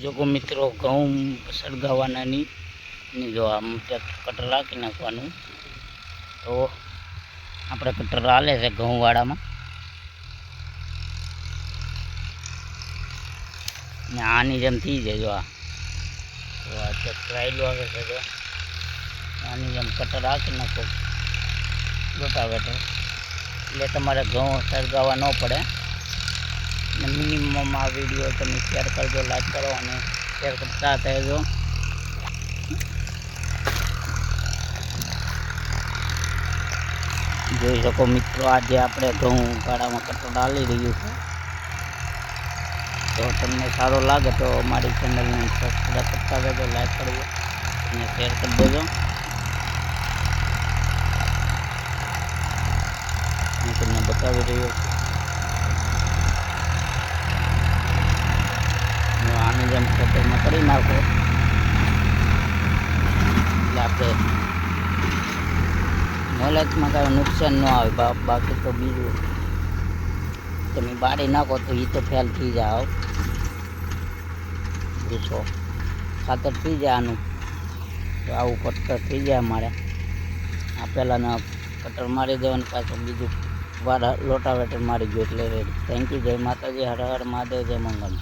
જો કો મિત્રો ઘઉં સળગાવવાના ની જો આમ કટર રાખી નાખવાનું તો આપણે કટર હાલે છે ઘઉં વાળામાં ને આની જેમ થઈ જાય. જો આ તો ટ્રાયલો આવે છે. જો આની જેમ કટર રાખી નાખો રોટાવેટર એટલે તમારે ઘઉં સળગાવવા ન પડે. ને મિનિમમ આ વિડીયો તમે શેર કરજો, લાઈક કરો અને શેર કરતા રહેજો. જોઈ શકો મિત્રો, આજે આપણે ઘઉં ગાળામાં કટર ડાલી રહ્યું છે. તો તમને સારો લાગે તો અમારી ચેનલને સબસ્ક્રાઈબ કરતા રહેજો, લાઈક કરજો અને શેર કરી દેજો. હું તમને બતાવી રહ્યો છું. આની જેમ ખેતરમાં કરી નાખો એટલે આપણે મોલકમાં કાંઈ નુકસાન ન આવે. બાકી તો બીજું તમે બાળી નાખો તો એ તો ફેલ થઈ જાય. પૂછો ખાતર થઈ જાય આનું તો આવું કટર થઈ જાય અમારે. આ પહેલાંના કટર મારી દેવાનું, પાછું બીજું વાર લોટાવેટર મારી ગયું એટલે રેડી. Thank you. જય માતાજી, હર હર મહાદેવ, જય મંગલ.